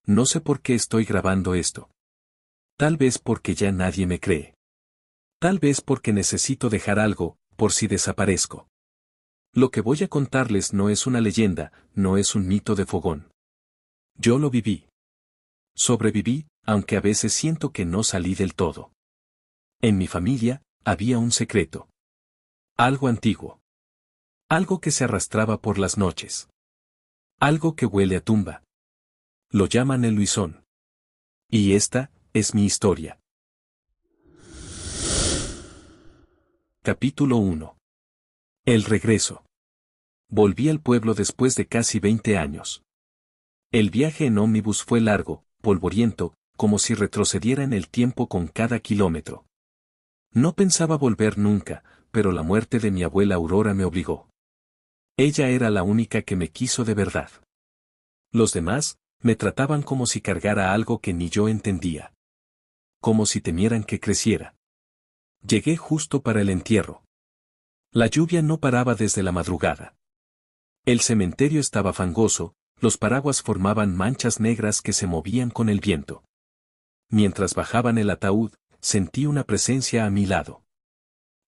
No sé por qué estoy grabando esto. Tal vez porque ya nadie me cree. Tal vez porque necesito dejar algo, por si desaparezco. Lo que voy a contarles no es una leyenda, no es un mito de fogón. Yo lo viví. Sobreviví, aunque a veces siento que no salí del todo. En mi familia, había un secreto. Algo antiguo. Algo que se arrastraba por las noches. Algo que huele a tumba. Lo llaman el Luisón. Y esta, es mi historia. Capítulo 1. El regreso. Volví al pueblo después de casi 20 años. El viaje en ómnibus fue largo, polvoriento, como si retrocediera en el tiempo con cada kilómetro. No pensaba volver nunca, pero la muerte de mi abuela Aurora me obligó. Ella era la única que me quiso de verdad. Los demás, me trataban como si cargara algo que ni yo entendía. Como si temieran que creciera. Llegué justo para el entierro. La lluvia no paraba desde la madrugada. El cementerio estaba fangoso, los paraguas formaban manchas negras que se movían con el viento. Mientras bajaban el ataúd, sentí una presencia a mi lado.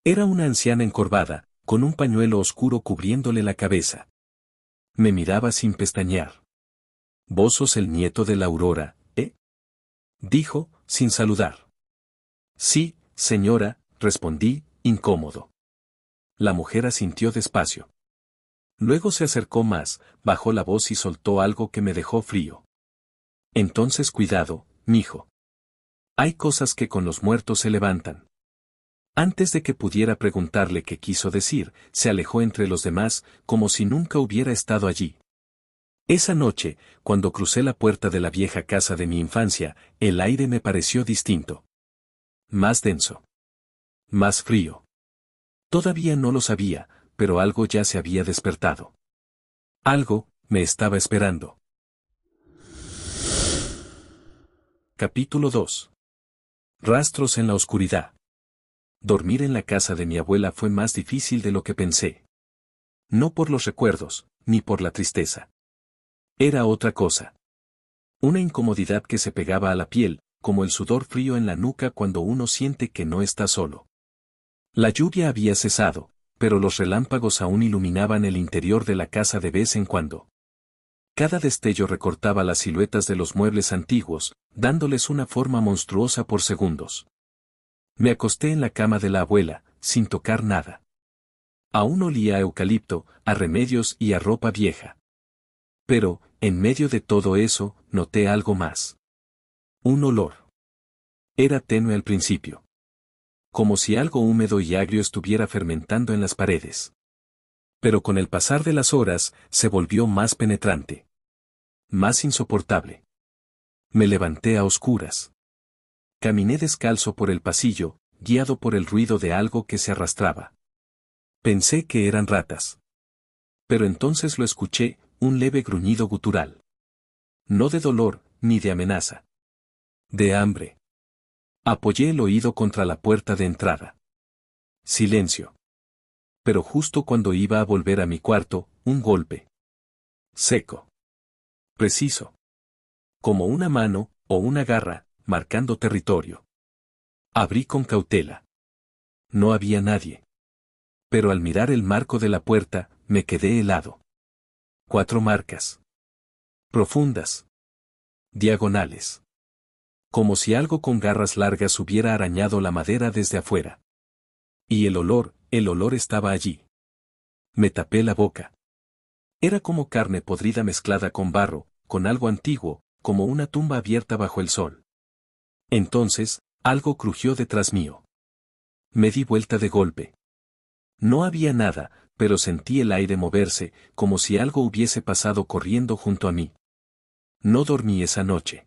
Era una anciana encorvada, con un pañuelo oscuro cubriéndole la cabeza. Me miraba sin pestañear. «¿Vos sos el nieto de la Aurora, eh?», dijo, sin saludar. «Sí, señora», respondí, incómodo. La mujer asintió despacio. Luego se acercó más, bajó la voz y soltó algo que me dejó frío. «Entonces cuidado, mijo. Hay cosas que con los muertos se levantan». Antes de que pudiera preguntarle qué quiso decir, se alejó entre los demás, como si nunca hubiera estado allí. Esa noche, cuando crucé la puerta de la vieja casa de mi infancia, el aire me pareció distinto. Más denso. Más frío. Todavía no lo sabía, pero algo ya se había despertado. Algo, me estaba esperando. Capítulo 2. Rastros en la oscuridad. Dormir en la casa de mi abuela fue más difícil de lo que pensé. No por los recuerdos, ni por la tristeza. Era otra cosa. Una incomodidad que se pegaba a la piel, como el sudor frío en la nuca cuando uno siente que no está solo. La lluvia había cesado, pero los relámpagos aún iluminaban el interior de la casa de vez en cuando. Cada destello recortaba las siluetas de los muebles antiguos, dándoles una forma monstruosa por segundos. Me acosté en la cama de la abuela, sin tocar nada. Aún olía a eucalipto, a remedios y a ropa vieja. Pero, en medio de todo eso, noté algo más. Un olor. Era tenue al principio. Como si algo húmedo y agrio estuviera fermentando en las paredes. Pero con el pasar de las horas, se volvió más penetrante. Más insoportable. Me levanté a oscuras. Caminé descalzo por el pasillo, guiado por el ruido de algo que se arrastraba. Pensé que eran ratas. Pero entonces lo escuché, un leve gruñido gutural. No de dolor, ni de amenaza. De hambre. Apoyé el oído contra la puerta de entrada. Silencio. Pero justo cuando iba a volver a mi cuarto, un golpe. Seco. Preciso. Como una mano, o una garra, marcando territorio. Abrí con cautela. No había nadie. Pero al mirar el marco de la puerta, me quedé helado. 4 marcas. Profundas. Diagonales. Como si algo con garras largas hubiera arañado la madera desde afuera. Y el olor estaba allí. Me tapé la boca. Era como carne podrida mezclada con barro, con algo antiguo, como una tumba abierta bajo el sol. Entonces, algo crujió detrás mío. Me di vuelta de golpe. No había nada, pero sentí el aire moverse, como si algo hubiese pasado corriendo junto a mí. No dormí esa noche.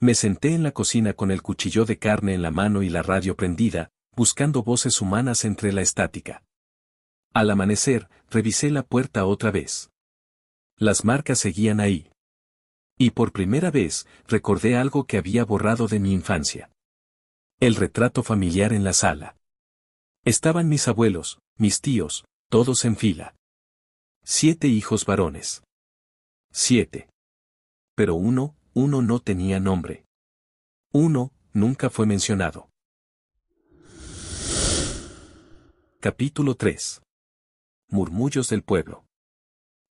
Me senté en la cocina con el cuchillo de carne en la mano y la radio prendida, buscando voces humanas entre la estática. Al amanecer, revisé la puerta otra vez. Las marcas seguían ahí. Y por primera vez, recordé algo que había borrado de mi infancia. El retrato familiar en la sala. Estaban mis abuelos, mis tíos, todos en fila. 7 hijos varones. 7. Pero uno uno no tenía nombre. Uno nunca fue mencionado. Capítulo 3. Murmullos del pueblo.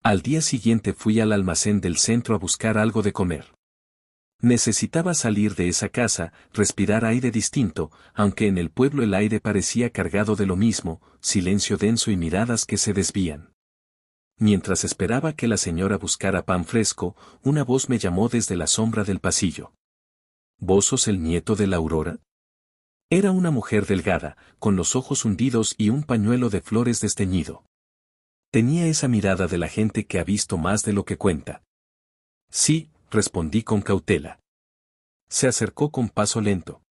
Al día siguiente fui al almacén del centro a buscar algo de comer. Necesitaba salir de esa casa, respirar aire distinto, aunque en el pueblo el aire parecía cargado de lo mismo, silencio denso y miradas que se desvían. Mientras esperaba que la señora buscara pan fresco, una voz me llamó desde la sombra del pasillo. ¿Vos sos el nieto de la Aurora? Era una mujer delgada, con los ojos hundidos y un pañuelo de flores desteñido. Tenía esa mirada de la gente que ha visto más de lo que cuenta. Sí, respondí con cautela. Se acercó con paso lento.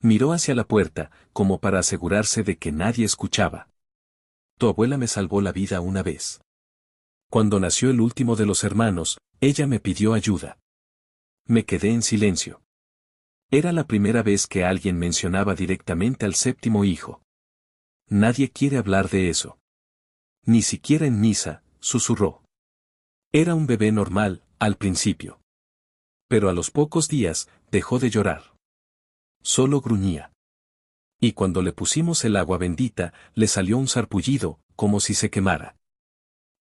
Miró hacia la puerta, como para asegurarse de que nadie escuchaba. Tu abuela me salvó la vida una vez. Cuando nació el último de los hermanos, ella me pidió ayuda. Me quedé en silencio. Era la primera vez que alguien mencionaba directamente al séptimo hijo. Nadie quiere hablar de eso. Ni siquiera en misa, susurró. Era un bebé normal, al principio. Pero a los pocos días, dejó de llorar. Solo gruñía. Y cuando le pusimos el agua bendita, le salió un sarpullido, como si se quemara.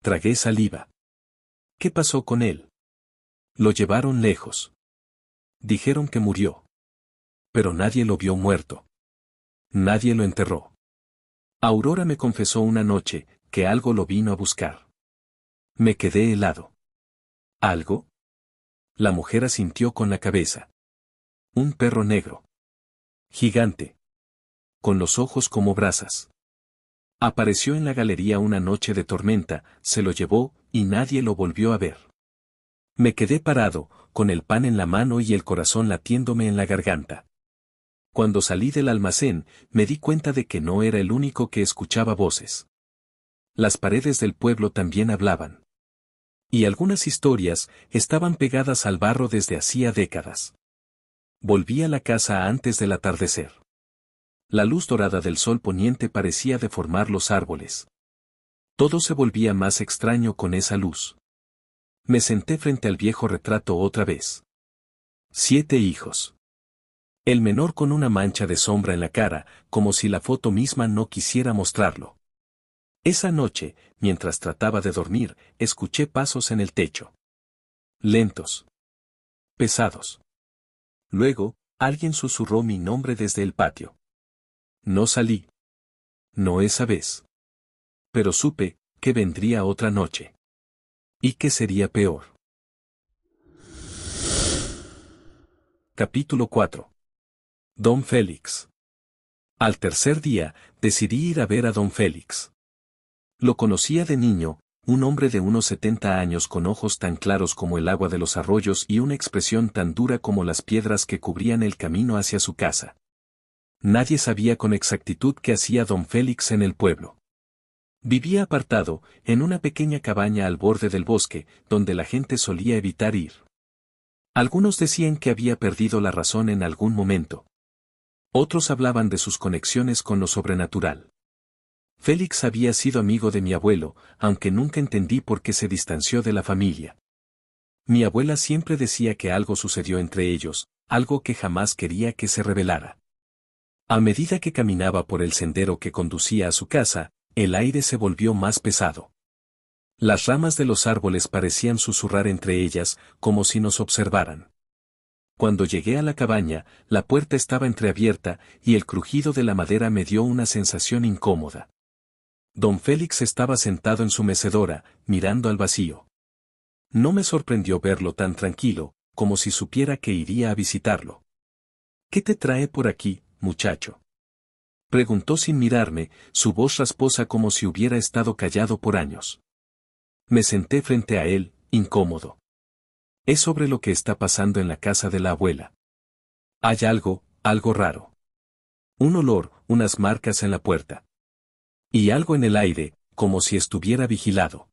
Tragué saliva. ¿Qué pasó con él? Lo llevaron lejos. Dijeron que murió. Pero nadie lo vio muerto. Nadie lo enterró. Aurora me confesó una noche, que algo lo vino a buscar. Me quedé helado. ¿Algo? La mujer asintió con la cabeza. Un perro negro. Gigante. Con los ojos como brasas. Apareció en la galería una noche de tormenta, se lo llevó, y nadie lo volvió a ver. Me quedé parado, con el pan en la mano y el corazón latiéndome en la garganta. Cuando salí del almacén, me di cuenta de que no era el único que escuchaba voces. Las paredes del pueblo también hablaban. Y algunas historias estaban pegadas al barro desde hacía décadas. Volví a la casa antes del atardecer. La luz dorada del sol poniente parecía deformar los árboles. Todo se volvía más extraño con esa luz. Me senté frente al viejo retrato otra vez. 7 hijos. El menor con una mancha de sombra en la cara, como si la foto misma no quisiera mostrarlo. Esa noche, mientras trataba de dormir, escuché pasos en el techo. Lentos. Pesados. Luego, alguien susurró mi nombre desde el patio. No salí. No esa vez. Pero supe que vendría otra noche. Y que sería peor. Capítulo 4. Don Félix. Al tercer día, decidí ir a ver a don Félix. Lo conocía de niño, un hombre de unos 70 años con ojos tan claros como el agua de los arroyos y una expresión tan dura como las piedras que cubrían el camino hacia su casa. Nadie sabía con exactitud qué hacía don Félix en el pueblo. Vivía apartado, en una pequeña cabaña al borde del bosque, donde la gente solía evitar ir. Algunos decían que había perdido la razón en algún momento. Otros hablaban de sus conexiones con lo sobrenatural. Félix había sido amigo de mi abuelo, aunque nunca entendí por qué se distanció de la familia. Mi abuela siempre decía que algo sucedió entre ellos, algo que jamás quería que se revelara. A medida que caminaba por el sendero que conducía a su casa, el aire se volvió más pesado. Las ramas de los árboles parecían susurrar entre ellas, como si nos observaran. Cuando llegué a la cabaña, la puerta estaba entreabierta, y el crujido de la madera me dio una sensación incómoda. Don Félix estaba sentado en su mecedora, mirando al vacío. No me sorprendió verlo tan tranquilo, como si supiera que iría a visitarlo. ¿Qué te trae por aquí, muchacho? Preguntó sin mirarme, su voz rasposa como si hubiera estado callado por años. Me senté frente a él, incómodo. Es sobre lo que está pasando en la casa de la abuela. Hay algo raro. Un olor, unas marcas en la puerta. Y algo en el aire, como si estuviera vigilado.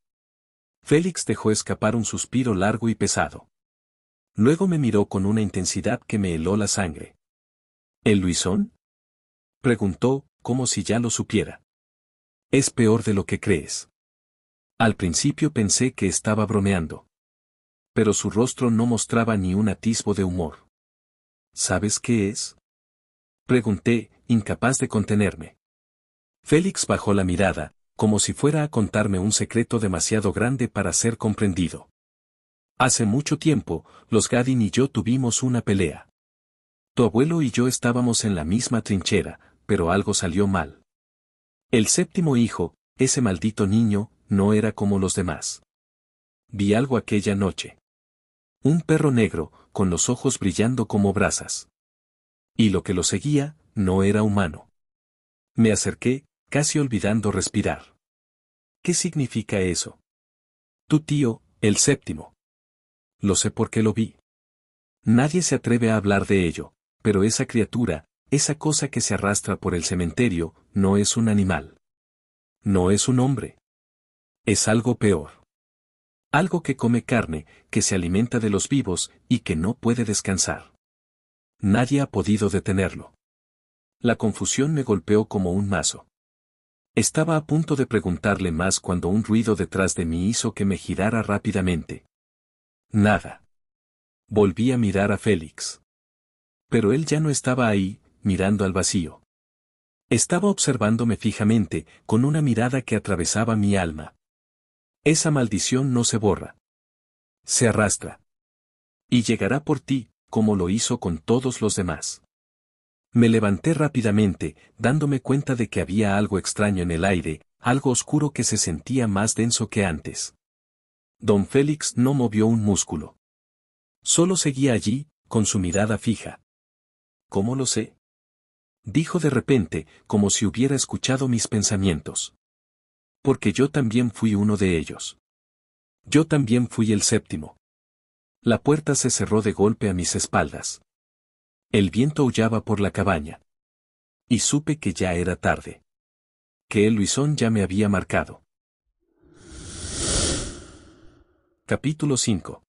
Félix dejó escapar un suspiro largo y pesado. Luego me miró con una intensidad que me heló la sangre. ¿El Luisón? Preguntó, como si ya lo supiera. Es peor de lo que crees. Al principio pensé que estaba bromeando. Pero su rostro no mostraba ni un atisbo de humor. ¿Sabes qué es? Pregunté, incapaz de contenerme. Félix bajó la mirada, como si fuera a contarme un secreto demasiado grande para ser comprendido. Hace mucho tiempo, los Gadin y yo tuvimos una pelea. Tu abuelo y yo estábamos en la misma trinchera, pero algo salió mal. El séptimo hijo, ese maldito niño, no era como los demás. Vi algo aquella noche. Un perro negro, con los ojos brillando como brasas. Y lo que lo seguía, no era humano. Me acerqué, casi olvidando respirar. ¿Qué significa eso? Tu tío, el séptimo. Lo sé porque lo vi. Nadie se atreve a hablar de ello, pero esa criatura, esa cosa que se arrastra por el cementerio, no es un animal. No es un hombre. Es algo peor. Algo que come carne, que se alimenta de los vivos y que no puede descansar. Nadie ha podido detenerlo. La confusión me golpeó como un mazo. Estaba a punto de preguntarle más cuando un ruido detrás de mí hizo que me girara rápidamente. Nada. Volví a mirar a Félix. Pero él ya no estaba ahí, mirando al vacío. Estaba observándome fijamente, con una mirada que atravesaba mi alma. Esa maldición no se borra. Se arrastra. Y llegará por ti, como lo hizo con todos los demás. Me levanté rápidamente, dándome cuenta de que había algo extraño en el aire, algo oscuro que se sentía más denso que antes. Don Félix no movió un músculo. Solo seguía allí, con su mirada fija. ¿Cómo lo sé? Dijo de repente, como si hubiera escuchado mis pensamientos. Porque yo también fui uno de ellos. Yo también fui el séptimo. La puerta se cerró de golpe a mis espaldas. El viento aullaba por la cabaña. Y supe que ya era tarde. Que el Luisón ya me había marcado. Capítulo 5.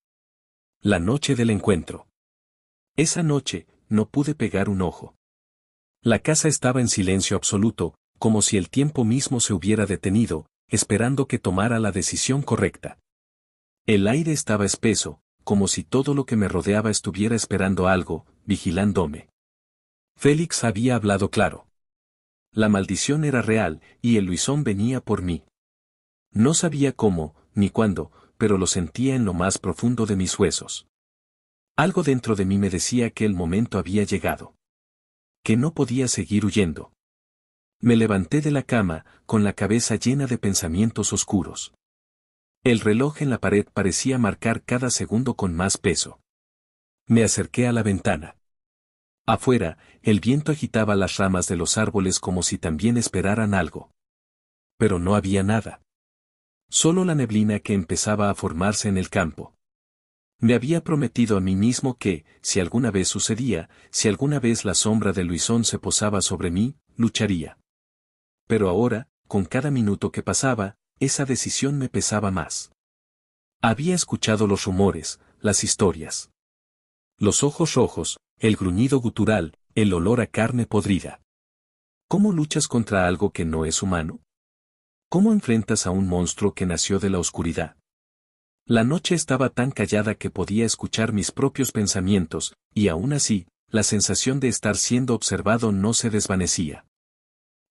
La noche del encuentro. Esa noche, no pude pegar un ojo. La casa estaba en silencio absoluto, como si el tiempo mismo se hubiera detenido, esperando que tomara la decisión correcta. El aire estaba espeso, como si todo lo que me rodeaba estuviera esperando algo, vigilándome. Félix había hablado claro. La maldición era real, y el Luisón venía por mí. No sabía cómo, ni cuándo, pero lo sentía en lo más profundo de mis huesos. Algo dentro de mí me decía que el momento había llegado. Que no podía seguir huyendo. Me levanté de la cama, con la cabeza llena de pensamientos oscuros. El reloj en la pared parecía marcar cada segundo con más peso. Me acerqué a la ventana. Afuera, el viento agitaba las ramas de los árboles como si también esperaran algo. Pero no había nada. Solo la neblina que empezaba a formarse en el campo. Me había prometido a mí mismo que, si alguna vez sucedía, si alguna vez la sombra de Luisón se posaba sobre mí, lucharía. Pero ahora, con cada minuto que pasaba, esa decisión me pesaba más. Había escuchado los rumores, las historias. Los ojos rojos, el gruñido gutural, el olor a carne podrida. ¿Cómo luchas contra algo que no es humano? ¿Cómo enfrentas a un monstruo que nació de la oscuridad? La noche estaba tan callada que podía escuchar mis propios pensamientos, y aún así, la sensación de estar siendo observado no se desvanecía.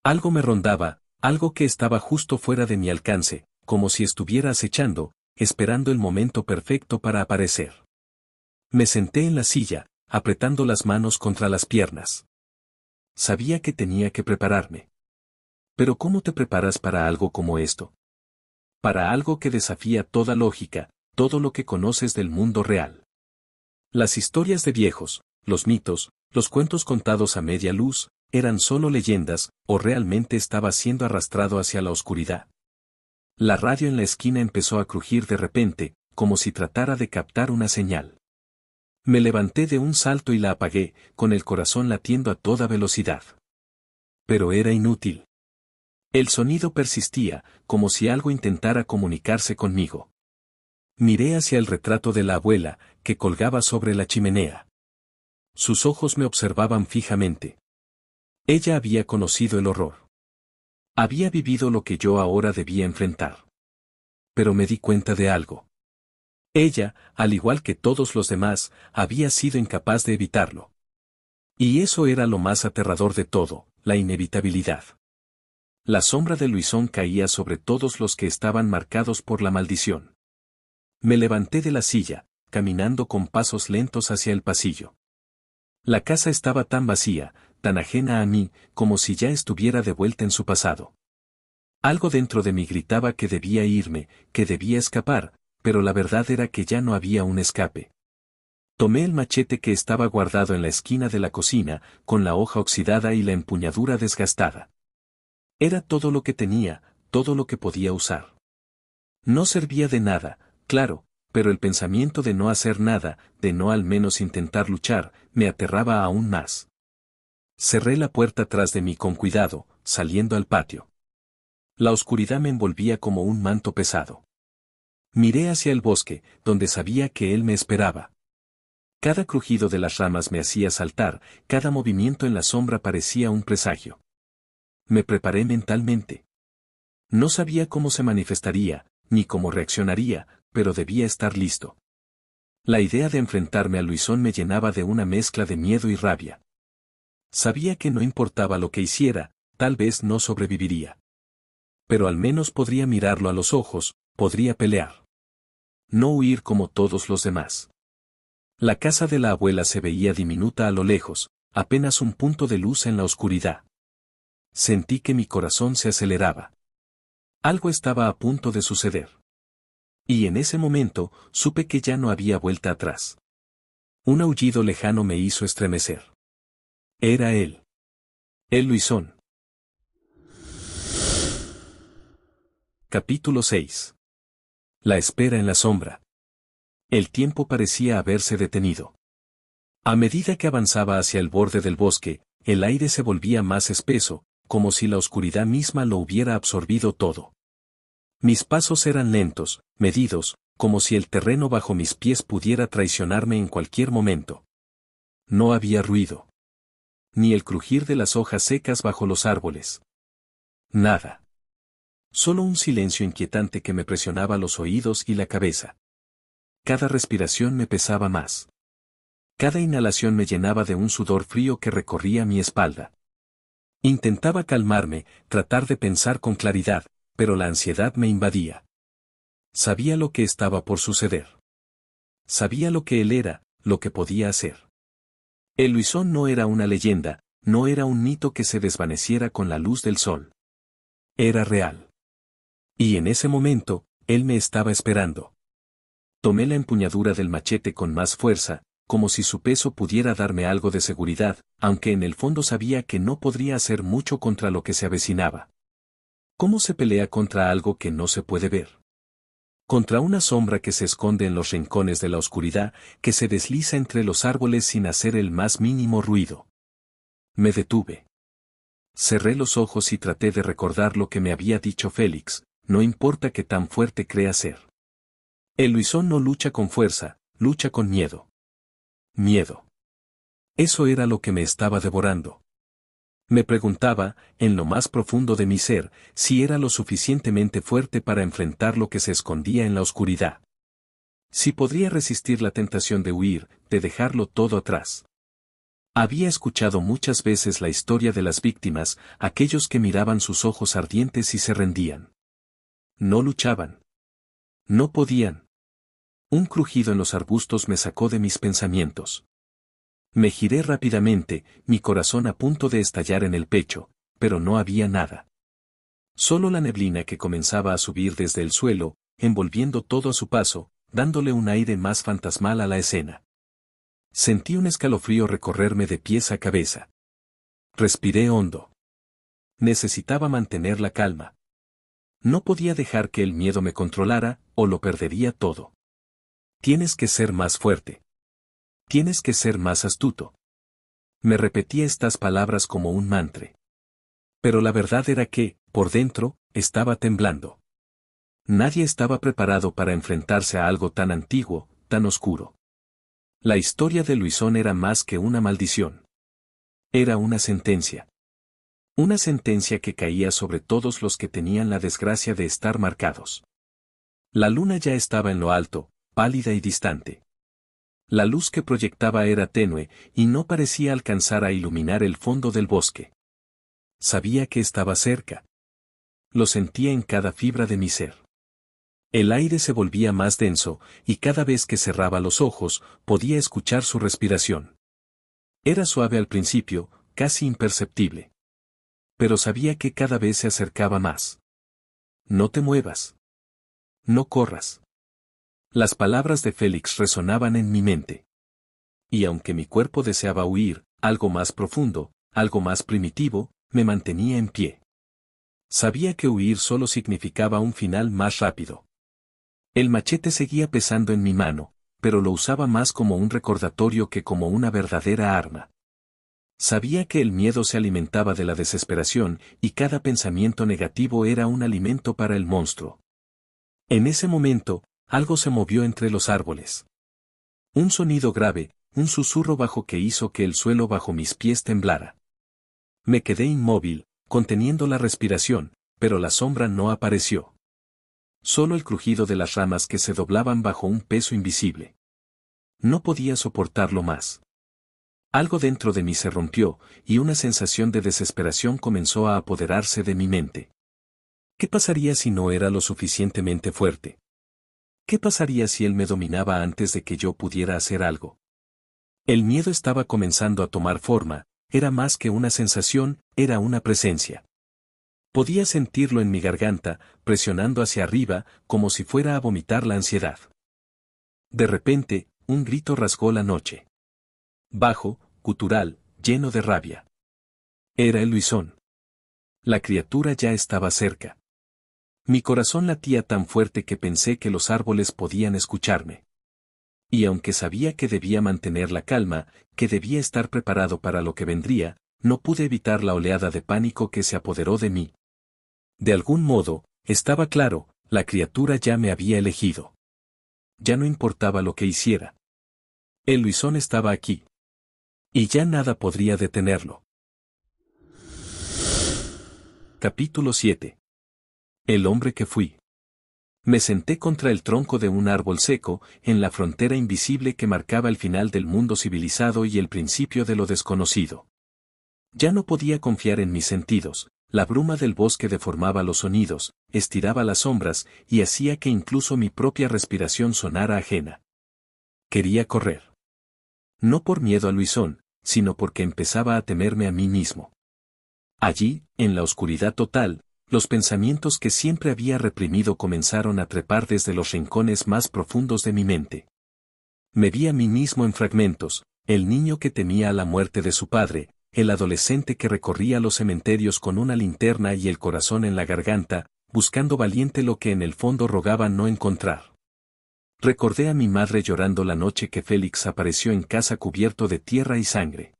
Algo me rondaba, algo que estaba justo fuera de mi alcance, como si estuviera acechando, esperando el momento perfecto para aparecer. Me senté en la silla, apretando las manos contra las piernas. Sabía que tenía que prepararme. Pero ¿cómo te preparas para algo como esto? Para algo que desafía toda lógica, todo lo que conoces del mundo real. Las historias de viejos, los mitos, los cuentos contados a media luz, eran solo leyendas, o realmente estaba siendo arrastrado hacia la oscuridad. La radio en la esquina empezó a crujir de repente, como si tratara de captar una señal. Me levanté de un salto y la apagué, con el corazón latiendo a toda velocidad. Pero era inútil. El sonido persistía, como si algo intentara comunicarse conmigo. Miré hacia el retrato de la abuela, que colgaba sobre la chimenea. Sus ojos me observaban fijamente. Ella había conocido el horror. Había vivido lo que yo ahora debía enfrentar. Pero me di cuenta de algo. Ella, al igual que todos los demás, había sido incapaz de evitarlo. Y eso era lo más aterrador de todo, la inevitabilidad. La sombra de Luisón caía sobre todos los que estaban marcados por la maldición. Me levanté de la silla, caminando con pasos lentos hacia el pasillo. La casa estaba tan vacía, tan ajena a mí, como si ya estuviera de vuelta en su pasado. Algo dentro de mí gritaba que debía irme, que debía escapar, pero la verdad era que ya no había un escape. Tomé el machete que estaba guardado en la esquina de la cocina, con la hoja oxidada y la empuñadura desgastada. Era todo lo que tenía, todo lo que podía usar. No servía de nada, claro, pero el pensamiento de no hacer nada, de no al menos intentar luchar, me aterraba aún más. Cerré la puerta tras de mí con cuidado, saliendo al patio. La oscuridad me envolvía como un manto pesado. Miré hacia el bosque, donde sabía que él me esperaba. Cada crujido de las ramas me hacía saltar, cada movimiento en la sombra parecía un presagio. Me preparé mentalmente. No sabía cómo se manifestaría, ni cómo reaccionaría, pero debía estar listo. La idea de enfrentarme a Luisón me llenaba de una mezcla de miedo y rabia. Sabía que no importaba lo que hiciera, tal vez no sobreviviría. Pero al menos podría mirarlo a los ojos, podría pelear. No huir como todos los demás. La casa de la abuela se veía diminuta a lo lejos, apenas un punto de luz en la oscuridad. Sentí que mi corazón se aceleraba. Algo estaba a punto de suceder. Y en ese momento, supe que ya no había vuelta atrás. Un aullido lejano me hizo estremecer. Era él. El Luisón. Capítulo 6. La espera en la sombra. El tiempo parecía haberse detenido. A medida que avanzaba hacia el borde del bosque, el aire se volvía más espeso, como si la oscuridad misma lo hubiera absorbido todo. Mis pasos eran lentos, medidos, como si el terreno bajo mis pies pudiera traicionarme en cualquier momento. No había ruido. Ni el crujir de las hojas secas bajo los árboles. Nada. Solo un silencio inquietante que me presionaba los oídos y la cabeza. Cada respiración me pesaba más. Cada inhalación me llenaba de un sudor frío que recorría mi espalda. Intentaba calmarme, tratar de pensar con claridad, pero la ansiedad me invadía. Sabía lo que estaba por suceder. Sabía lo que él era, lo que podía hacer. El Luisón no era una leyenda, no era un mito que se desvaneciera con la luz del sol. Era real. Y en ese momento, él me estaba esperando. Tomé la empuñadura del machete con más fuerza, como si su peso pudiera darme algo de seguridad, aunque en el fondo sabía que no podría hacer mucho contra lo que se avecinaba. ¿Cómo se pelea contra algo que no se puede ver? Contra una sombra que se esconde en los rincones de la oscuridad, que se desliza entre los árboles sin hacer el más mínimo ruido. Me detuve. Cerré los ojos y traté de recordar lo que me había dicho Félix, no importa qué tan fuerte crea ser. El Luisón no lucha con fuerza, lucha con miedo. Miedo. Eso era lo que me estaba devorando. Me preguntaba, en lo más profundo de mi ser, si era lo suficientemente fuerte para enfrentar lo que se escondía en la oscuridad. Si podría resistir la tentación de huir, de dejarlo todo atrás. Había escuchado muchas veces la historia de las víctimas, aquellos que miraban sus ojos ardientes y se rendían. No luchaban. No podían. Un crujido en los arbustos me sacó de mis pensamientos. Me giré rápidamente, mi corazón a punto de estallar en el pecho, pero no había nada. Solo la neblina que comenzaba a subir desde el suelo, envolviendo todo a su paso, dándole un aire más fantasmal a la escena. Sentí un escalofrío recorrerme de pies a cabeza. Respiré hondo. Necesitaba mantener la calma. No podía dejar que el miedo me controlara, o lo perdería todo. Tienes que ser más fuerte. Tienes que ser más astuto. Me repetía estas palabras como un mantra. Pero la verdad era que, por dentro, estaba temblando. Nadie estaba preparado para enfrentarse a algo tan antiguo, tan oscuro. La historia de Luisón era más que una maldición. Era una sentencia. Una sentencia que caía sobre todos los que tenían la desgracia de estar marcados. La luna ya estaba en lo alto, pálida y distante. La luz que proyectaba era tenue y no parecía alcanzar a iluminar el fondo del bosque. Sabía que estaba cerca. Lo sentía en cada fibra de mi ser. El aire se volvía más denso, y cada vez que cerraba los ojos, podía escuchar su respiración. Era suave al principio, casi imperceptible. Pero sabía que cada vez se acercaba más. No te muevas. No corras. Las palabras de Félix resonaban en mi mente. Y aunque mi cuerpo deseaba huir, algo más profundo, algo más primitivo, me mantenía en pie. Sabía que huir solo significaba un final más rápido. El machete seguía pesando en mi mano, pero lo usaba más como un recordatorio que como una verdadera arma. Sabía que el miedo se alimentaba de la desesperación y cada pensamiento negativo era un alimento para el monstruo. En ese momento, algo se movió entre los árboles. Un sonido grave, un susurro bajo que hizo que el suelo bajo mis pies temblara. Me quedé inmóvil, conteniendo la respiración, pero la sombra no apareció. Solo el crujido de las ramas que se doblaban bajo un peso invisible. No podía soportarlo más. Algo dentro de mí se rompió, y una sensación de desesperación comenzó a apoderarse de mi mente. ¿Qué pasaría si no era lo suficientemente fuerte? ¿Qué pasaría si él me dominaba antes de que yo pudiera hacer algo? El miedo estaba comenzando a tomar forma, era más que una sensación, era una presencia. Podía sentirlo en mi garganta, presionando hacia arriba, como si fuera a vomitar la ansiedad. De repente, un grito rasgó la noche. Bajo, gutural, lleno de rabia. Era el Luisón. La criatura ya estaba cerca. Mi corazón latía tan fuerte que pensé que los árboles podían escucharme. Y aunque sabía que debía mantener la calma, que debía estar preparado para lo que vendría, no pude evitar la oleada de pánico que se apoderó de mí. De algún modo, estaba claro, la criatura ya me había elegido. Ya no importaba lo que hiciera. El Luisón estaba aquí. Y ya nada podría detenerlo. Capítulo 7. El hombre que fui. Me senté contra el tronco de un árbol seco, en la frontera invisible que marcaba el final del mundo civilizado y el principio de lo desconocido. Ya no podía confiar en mis sentidos, la bruma del bosque deformaba los sonidos, estiraba las sombras y hacía que incluso mi propia respiración sonara ajena. Quería correr. No por miedo a Luisón, sino porque empezaba a temerme a mí mismo. Allí, en la oscuridad total, los pensamientos que siempre había reprimido comenzaron a trepar desde los rincones más profundos de mi mente. Me vi a mí mismo en fragmentos, el niño que temía a la muerte de su padre, el adolescente que recorría los cementerios con una linterna y el corazón en la garganta, buscando valiente lo que en el fondo rogaba no encontrar. Recordé a mi madre llorando la noche que Félix apareció en casa cubierto de tierra y sangre.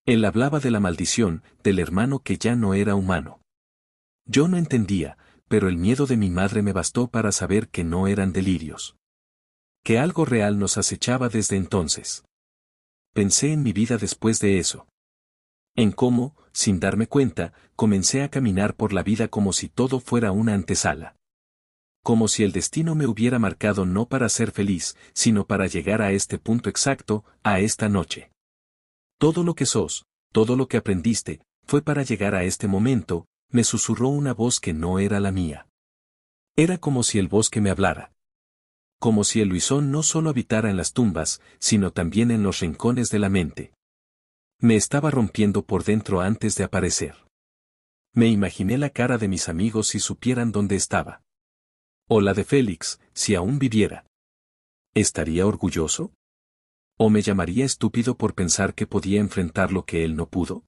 Él hablaba de la maldición, del hermano que ya no era humano. Yo no entendía, pero el miedo de mi madre me bastó para saber que no eran delirios. Que algo real nos acechaba desde entonces. Pensé en mi vida después de eso. En cómo, sin darme cuenta, comencé a caminar por la vida como si todo fuera una antesala. Como si el destino me hubiera marcado no para ser feliz, sino para llegar a este punto exacto, a esta noche. Todo lo que sos, todo lo que aprendiste, fue para llegar a este momento, me susurró una voz que no era la mía. Era como si el bosque me hablara. Como si el Luisón no solo habitara en las tumbas, sino también en los rincones de la mente. Me estaba rompiendo por dentro antes de aparecer. Me imaginé la cara de mis amigos si supieran dónde estaba. O la de Félix, si aún viviera. ¿Estaría orgulloso? ¿O me llamaría estúpido por pensar que podía enfrentar lo que él no pudo?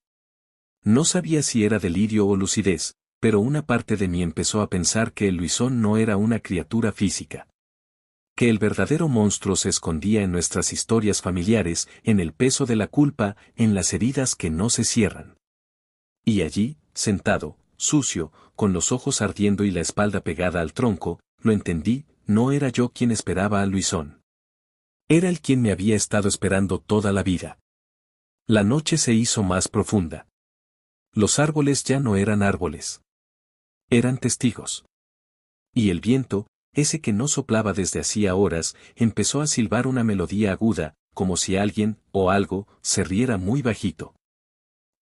No sabía si era delirio o lucidez, pero una parte de mí empezó a pensar que el Luisón no era una criatura física. Que el verdadero monstruo se escondía en nuestras historias familiares, en el peso de la culpa, en las heridas que no se cierran. Y allí, sentado, sucio, con los ojos ardiendo y la espalda pegada al tronco, lo entendí, no era yo quien esperaba a Luisón. Era él quien me había estado esperando toda la vida. La noche se hizo más profunda. Los árboles ya no eran árboles. Eran testigos. Y el viento, ese que no soplaba desde hacía horas, empezó a silbar una melodía aguda, como si alguien, o algo, se riera muy bajito.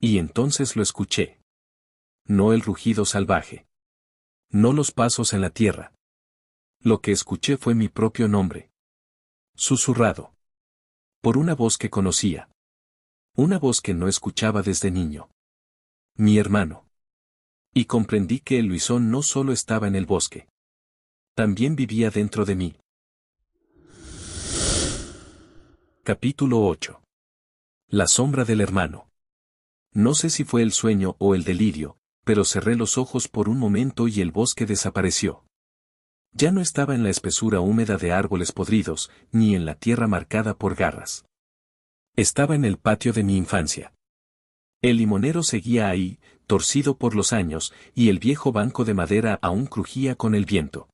Y entonces lo escuché. No el rugido salvaje. No los pasos en la tierra. Lo que escuché fue mi propio nombre. Susurrado. Por una voz que conocía. Una voz que no escuchaba desde niño. Mi hermano. Y comprendí que el Luisón no solo estaba en el bosque. También vivía dentro de mí. Capítulo 8. La sombra del hermano. No sé si fue el sueño o el delirio, pero cerré los ojos por un momento y el bosque desapareció. Ya no estaba en la espesura húmeda de árboles podridos, ni en la tierra marcada por garras. Estaba en el patio de mi infancia. El limonero seguía ahí, torcido por los años, y el viejo banco de madera aún crujía con el viento.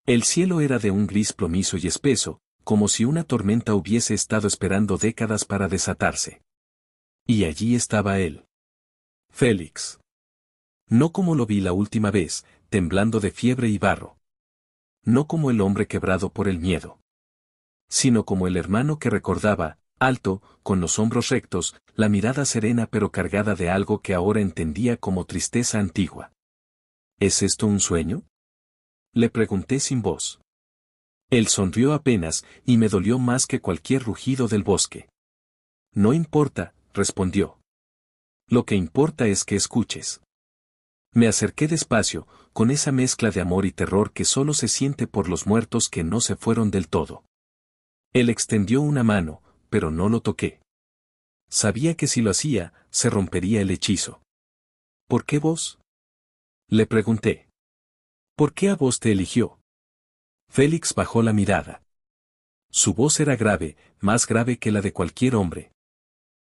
El cielo era de un gris plomizo y espeso, como si una tormenta hubiese estado esperando décadas para desatarse. Y allí estaba él. Félix. No como lo vi la última vez, temblando de fiebre y barro. No como el hombre quebrado por el miedo. Sino como el hermano que recordaba, alto, con los hombros rectos, la mirada serena pero cargada de algo que ahora entendía como tristeza antigua. ¿Es esto un sueño? Le pregunté sin voz. Él sonrió apenas, y me dolió más que cualquier rugido del bosque. No importa, respondió. Lo que importa es que escuches. Me acerqué despacio, con esa mezcla de amor y terror que solo se siente por los muertos que no se fueron del todo. Él extendió una mano, pero no lo toqué. Sabía que si lo hacía, se rompería el hechizo. ¿Por qué vos? Le pregunté. ¿Por qué a vos te eligió? Félix bajó la mirada. Su voz era grave, más grave que la de cualquier hombre.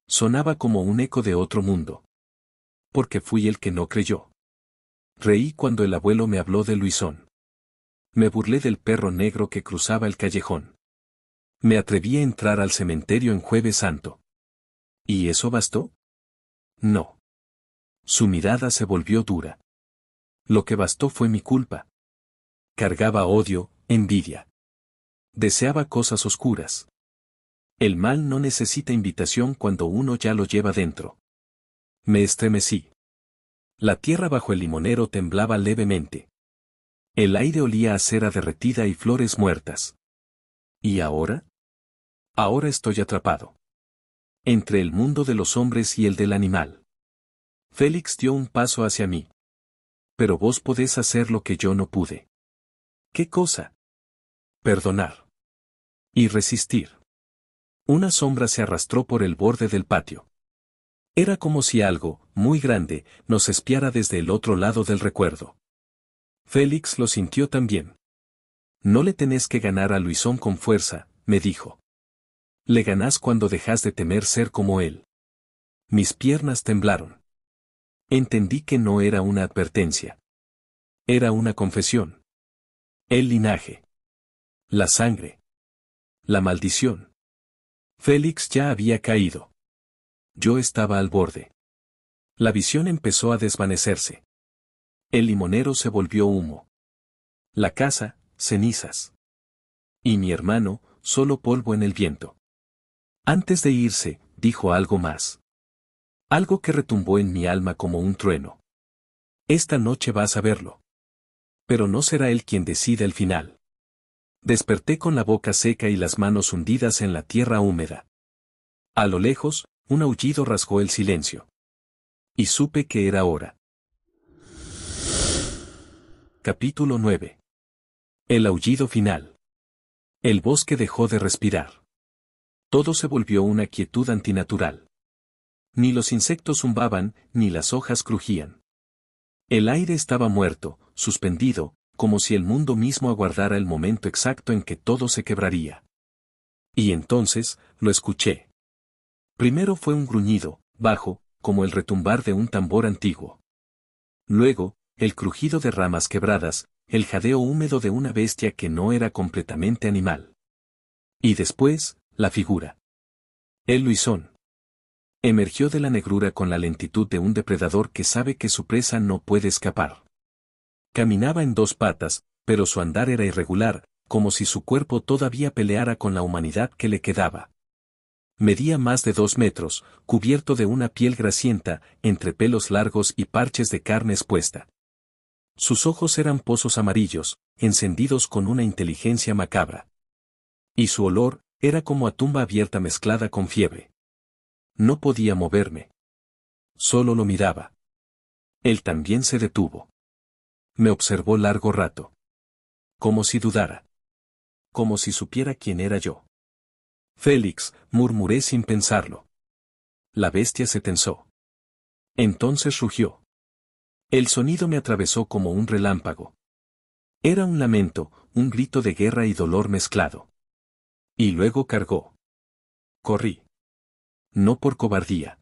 Sonaba como un eco de otro mundo. Porque fui el que no creyó. Reí cuando el abuelo me habló de Luisón. Me burlé del perro negro que cruzaba el callejón. Me atreví a entrar al cementerio en Jueves Santo. ¿Y eso bastó? No. Su mirada se volvió dura. Lo que bastó fue mi culpa. Cargaba odio, envidia. Deseaba cosas oscuras. El mal no necesita invitación cuando uno ya lo lleva dentro. Me estremecí. La tierra bajo el limonero temblaba levemente. El aire olía a cera derretida y flores muertas. ¿Y ahora? Ahora estoy atrapado. Entre el mundo de los hombres y el del animal. Félix dio un paso hacia mí. Pero vos podés hacer lo que yo no pude. ¿Qué cosa? Perdonar. Y resistir. Una sombra se arrastró por el borde del patio. Era como si algo, muy grande, nos espiara desde el otro lado del recuerdo. Félix lo sintió también. No le tenés que ganar a Luisón con fuerza, me dijo. Le ganás cuando dejas de temer ser como él. Mis piernas temblaron. Entendí que no era una advertencia. Era una confesión. El linaje. La sangre. La maldición. Félix ya había caído. Yo estaba al borde. La visión empezó a desvanecerse. El limonero se volvió humo. La casa, cenizas. Y mi hermano, solo polvo en el viento. Antes de irse, dijo algo más. Algo que retumbó en mi alma como un trueno. Esta noche vas a verlo. Pero no será él quien decida el final. Desperté con la boca seca y las manos hundidas en la tierra húmeda. A lo lejos, un aullido rasgó el silencio. Y supe que era hora. Capítulo 9. El aullido final. El bosque dejó de respirar. Todo se volvió una quietud antinatural. Ni los insectos zumbaban, ni las hojas crujían. El aire estaba muerto, suspendido, como si el mundo mismo aguardara el momento exacto en que todo se quebraría. Y entonces, lo escuché. Primero fue un gruñido, bajo, como el retumbar de un tambor antiguo. Luego, el crujido de ramas quebradas, el jadeo húmedo de una bestia que no era completamente animal. Y después, la figura. El Luisón. Emergió de la negrura con la lentitud de un depredador que sabe que su presa no puede escapar. Caminaba en dos patas, pero su andar era irregular, como si su cuerpo todavía peleara con la humanidad que le quedaba. Medía más de 2 metros, cubierto de una piel grasienta, entre pelos largos y parches de carne expuesta. Sus ojos eran pozos amarillos, encendidos con una inteligencia macabra. Y su olor era como a tumba abierta mezclada con fiebre. No podía moverme. Solo lo miraba. Él también se detuvo. Me observó largo rato. Como si dudara. Como si supiera quién era yo. Félix, murmuré sin pensarlo. La bestia se tensó. Entonces rugió. El sonido me atravesó como un relámpago. Era un lamento, un grito de guerra y dolor mezclado. Y luego cargó. Corrí. No por cobardía.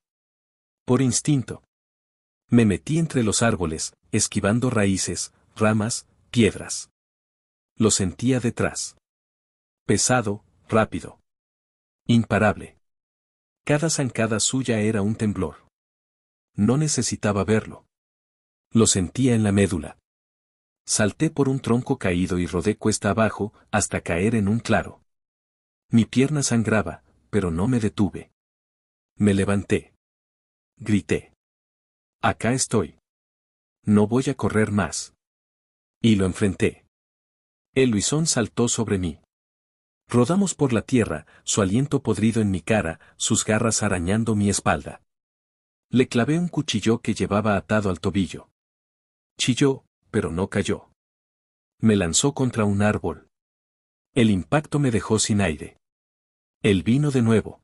Por instinto. Me metí entre los árboles, esquivando raíces, ramas, piedras. Lo sentía detrás. Pesado, rápido. Imparable. Cada zancada suya era un temblor. No necesitaba verlo. Lo sentía en la médula. Salté por un tronco caído y rodé cuesta abajo, hasta caer en un claro. Mi pierna sangraba, pero no me detuve. Me levanté. Grité. Acá estoy. No voy a correr más. Y lo enfrenté. El Luisón saltó sobre mí. Rodamos por la tierra, su aliento podrido en mi cara, sus garras arañando mi espalda. Le clavé un cuchillo que llevaba atado al tobillo. Chilló, pero no cayó. Me lanzó contra un árbol. El impacto me dejó sin aire. Él vino de nuevo.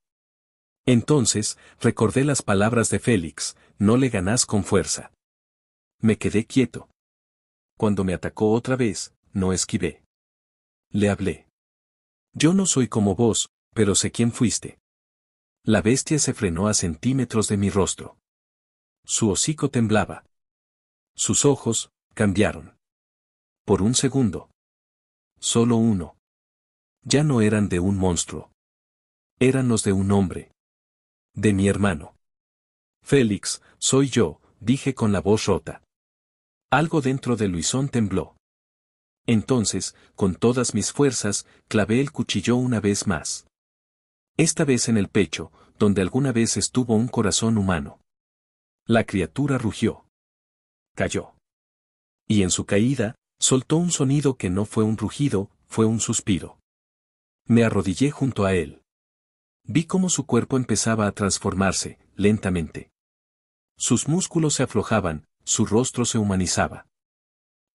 Entonces, recordé las palabras de Félix, no le ganás con fuerza. Me quedé quieto. Cuando me atacó otra vez, no esquivé. Le hablé. Yo no soy como vos, pero sé quién fuiste. La bestia se frenó a centímetros de mi rostro. Su hocico temblaba. Sus ojos cambiaron. Por un segundo. Solo uno. Ya no eran de un monstruo. Eran los de un hombre. De mi hermano. Félix, soy yo, dije con la voz rota. Algo dentro de Luisón tembló. Entonces, con todas mis fuerzas, clavé el cuchillo una vez más. Esta vez en el pecho, donde alguna vez estuvo un corazón humano. La criatura rugió. Cayó. Y en su caída, soltó un sonido que no fue un rugido, fue un suspiro. Me arrodillé junto a él. Vi cómo su cuerpo empezaba a transformarse, lentamente. Sus músculos se aflojaban, su rostro se humanizaba.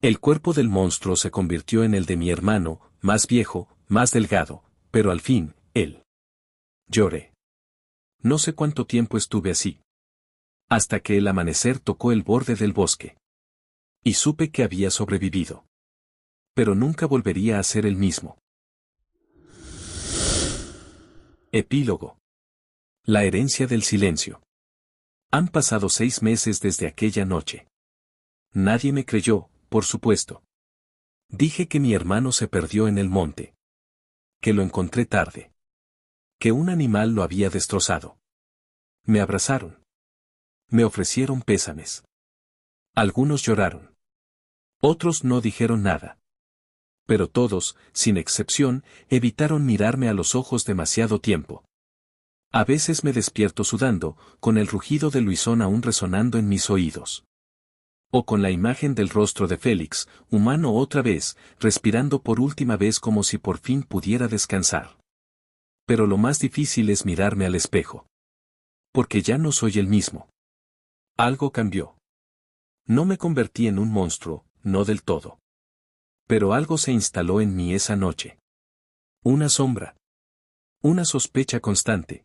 El cuerpo del monstruo se convirtió en el de mi hermano, más viejo, más delgado, pero al fin, él. Lloré. No sé cuánto tiempo estuve así. Hasta que el amanecer tocó el borde del bosque. Y supe que había sobrevivido. Pero nunca volvería a ser el mismo. Epílogo. La herencia del silencio. Han pasado 6 meses desde aquella noche. Nadie me creyó, por supuesto. Dije que mi hermano se perdió en el monte. Que lo encontré tarde. Que un animal lo había destrozado. Me abrazaron. Me ofrecieron pésames. Algunos lloraron. Otros no dijeron nada. Pero todos, sin excepción, evitaron mirarme a los ojos demasiado tiempo. A veces me despierto sudando, con el rugido de Luisón aún resonando en mis oídos. O con la imagen del rostro de Félix, humano otra vez, respirando por última vez como si por fin pudiera descansar. Pero lo más difícil es mirarme al espejo. Porque ya no soy el mismo. Algo cambió. No me convertí en un monstruo, no del todo. Pero algo se instaló en mí esa noche. Una sombra. Una sospecha constante.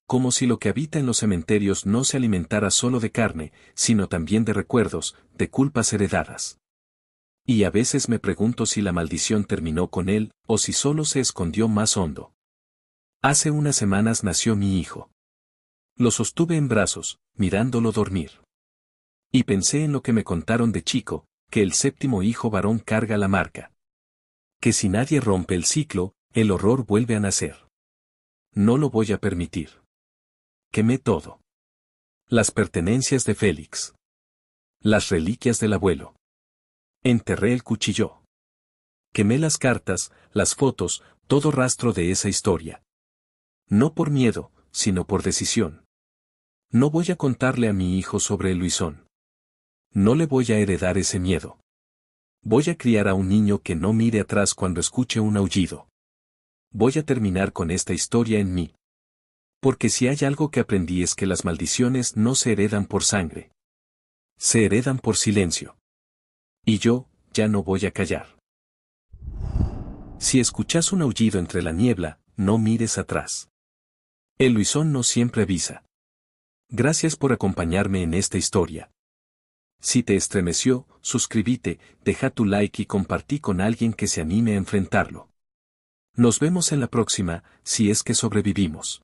Como si lo que habita en los cementerios no se alimentara solo de carne, sino también de recuerdos, de culpas heredadas. Y a veces me pregunto si la maldición terminó con él, o si solo se escondió más hondo. Hace unas semanas nació mi hijo. Lo sostuve en brazos, mirándolo dormir. Y pensé en lo que me contaron de chico, que el 7º hijo varón carga la marca. Que si nadie rompe el ciclo, el horror vuelve a nacer. No lo voy a permitir. Quemé todo. Las pertenencias de Félix. Las reliquias del abuelo. Enterré el cuchillo. Quemé las cartas, las fotos, todo rastro de esa historia. No por miedo, sino por decisión. No voy a contarle a mi hijo sobre el Luisón. No le voy a heredar ese miedo. Voy a criar a un niño que no mire atrás cuando escuche un aullido. Voy a terminar con esta historia en mí. Porque si hay algo que aprendí es que las maldiciones no se heredan por sangre. Se heredan por silencio. Y yo, ya no voy a callar. Si escuchas un aullido entre la niebla, no mires atrás. El Luisón no siempre avisa. Gracias por acompañarme en esta historia. Si te estremeció, suscríbete, deja tu like y compartí con alguien que se anime a enfrentarlo. Nos vemos en la próxima, si es que sobrevivimos.